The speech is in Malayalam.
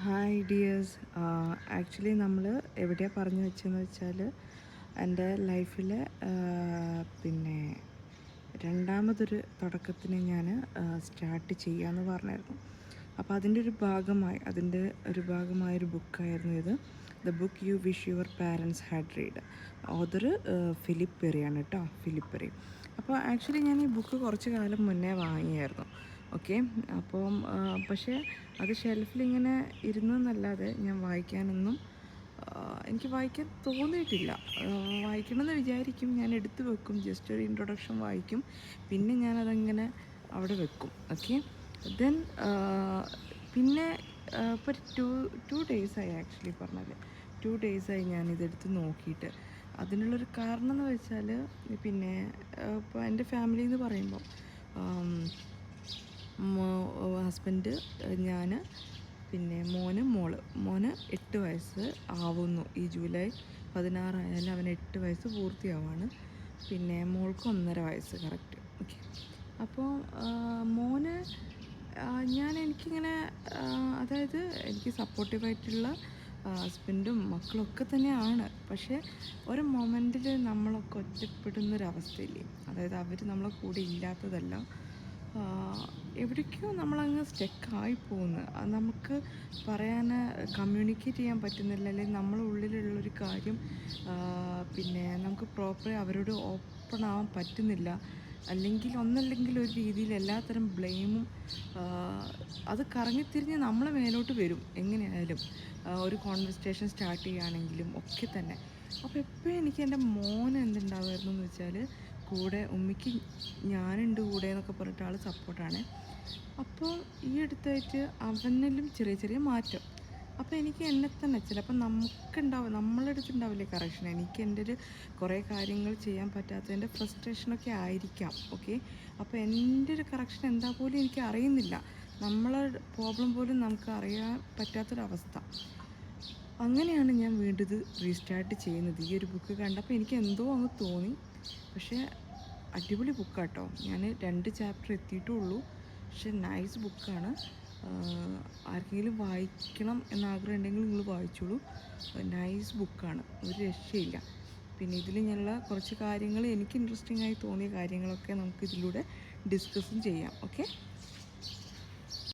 Hi dears. ആക്ച്വലി നമ്മൾ എവിടെയാണ് പറഞ്ഞു വെച്ചതെന്ന് വെച്ചാൽ എൻ്റെ ലൈഫിലെ പിന്നെ രണ്ടാമതൊരു തുടക്കത്തിന് ഞാൻ സ്റ്റാർട്ട് ചെയ്യാമെന്ന് പറഞ്ഞായിരുന്നു. അപ്പോൾ അതിൻ്റെ ഒരു ഭാഗമായൊരു ബുക്കായിരുന്നു ഇത്. The book you wish your parents had read. Author Philip പെറിയാണ് കേട്ടോ, ഫിലിപ്പ് പെറി. അപ്പോൾ ആക്ച്വലി ഞാൻ ഈ ബുക്ക് കുറച്ച് കാലം മുന്നേ വാങ്ങിയായിരുന്നു. ഓക്കെ. അപ്പം പക്ഷേ അത് ഷെൽഫിലിങ്ങനെ ഇരുന്നെന്നല്ലാതെ ഞാൻ വായിക്കാനൊന്നും എനിക്ക് വായിക്കാൻ തോന്നിയിട്ടില്ല. വായിക്കണമെന്ന് വിചാരിക്കും, ഞാൻ എടുത്ത് വെക്കും, ജസ്റ്റ് ഒരു ഇൻട്രൊഡക്ഷൻ വായിക്കും, പിന്നെ ഞാനതങ്ങനെ അവിടെ വെക്കും. ഓക്കെ. ദെൻ പിന്നെ ഇപ്പോൾ ടു ഡേയ്സായി ആക്ച്വലി പറഞ്ഞാൽ 2 ഡേയ്സായി ഞാനിതെടുത്ത് നോക്കിയിട്ട്. അതിനുള്ളൊരു കാരണം എന്ന് വെച്ചാൽ പിന്നെ ഇപ്പോൾ എൻ്റെ ഫാമിലി എന്ന് പറയുമ്പോൾ ഹസ്ബൻഡ്, ഞാൻ, പിന്നെ മോന് 8 വയസ്സ് ആവുന്നു. ഈ ജൂലൈ 16 ആയാലും അവന് 8 വയസ്സ് പൂർത്തിയാവാണ്. പിന്നെ മോൾക്ക് 1.5 വയസ്സ് കറക്റ്റ്. ഓക്കെ. അപ്പോൾ മോന് എനിക്കിങ്ങനെ അതായത് എനിക്ക് സപ്പോർട്ടീവായിട്ടുള്ള ഹസ്ബൻഡും മക്കളൊക്കെ തന്നെയാണ്. പക്ഷേ ഒരു മൊമെൻറ്റിൽ നമ്മളൊക്കെ ഒറ്റപ്പെടുന്നൊരവസ്ഥയില്ലേ, അതായത് അവർ നമ്മളെ കൂടെ ഇല്ലാത്തതല്ല, എവിടേക്കോ നമ്മളങ്ങ് സ്റ്റക്കായി പോകുന്നു. അത് നമുക്ക് പറയാൻ, കമ്മ്യൂണിക്കേറ്റ് ചെയ്യാൻ പറ്റുന്നില്ല, അല്ലെങ്കിൽ നമ്മളെ ഉള്ളിലുള്ളൊരു കാര്യം പിന്നെ നമുക്ക് പ്രോപ്പറായി അവരോട് ഓപ്പൺ ആവാൻ പറ്റുന്നില്ല. ഒന്നല്ലെങ്കിൽ ഒരു രീതിയിൽ എല്ലാത്തരം ബ്ലെയിമും അത് കറങ്ങിത്തിരിഞ്ഞ് നമ്മളെ മേലോട്ട് വരും എങ്ങനെയായാലും, ഒരു കോൺവെർസേഷൻ സ്റ്റാർട്ട് ചെയ്യുകയാണെങ്കിലും ഒക്കെ തന്നെ. അപ്പോൾ എപ്പോഴും എനിക്ക് എൻ്റെ മോന് എന്തുണ്ടാവുമായിരുന്നു എന്ന് വെച്ചാൽ, കൂടെ ഉമ്മയ്ക്ക് ഞാനുണ്ട് കൂടെ എന്നൊക്കെ പറഞ്ഞിട്ട് ആൾ സപ്പോർട്ടാണ്. അപ്പോൾ ഈ അടുത്തായിട്ട് അവനിലും ചെറിയ ചെറിയ മാറ്റം. അപ്പോൾ എനിക്ക് എന്നെ തന്നെ ചിലപ്പോൾ നമ്മളടുത്തുണ്ടാവില്ലേ കറക്ഷൻ. എനിക്ക് എൻ്റെ ഒരു കുറേ കാര്യങ്ങൾ ചെയ്യാൻ പറ്റാത്തതിൻ്റെ ഫ്രസ്ട്രേഷനൊക്കെ ആയിരിക്കാം. ഓക്കെ. അപ്പോൾ എൻ്റെ ഒരു കറക്ഷൻ എന്താ പോലും എനിക്ക് അറിയുന്നില്ല. നമ്മളെ പ്രോബ്ലം പോലും നമുക്ക് അറിയാൻ പറ്റാത്തൊരവസ്ഥ. അങ്ങനെയാണ് ഞാൻ വീണ്ടും ഇത് റീസ്റ്റാർട്ട് ചെയ്യുന്നത്. ഈ ഒരു ബുക്ക് കണ്ടപ്പോൾ എനിക്ക് എന്തോ അങ്ങ് തോന്നി. പക്ഷേ അടിപൊളി ബുക്കാട്ടോ. ഞാൻ 2 ചാപ്റ്റർ എത്തിയിട്ടുള്ളൂ. പക്ഷെ നൈസ് ബുക്കാണ്. ആർക്കെങ്കിലും വായിക്കണം എന്നാഗ്രഹം ഉണ്ടെങ്കിൽ നിങ്ങൾ വായിച്ചോളൂ. നൈസ് ബുക്കാണ്, ഒരു രക്ഷയില്ല. പിന്നെ ഇതിൽ ഞങ്ങൾ കുറച്ച് കാര്യങ്ങൾ എനിക്ക് ഇൻട്രസ്റ്റിംഗ് ആയി തോന്നിയ കാര്യങ്ങളൊക്കെ നമുക്ക് ഇതിലൂടെ ഡിസ്കസും ചെയ്യാം. ഓക്കെ.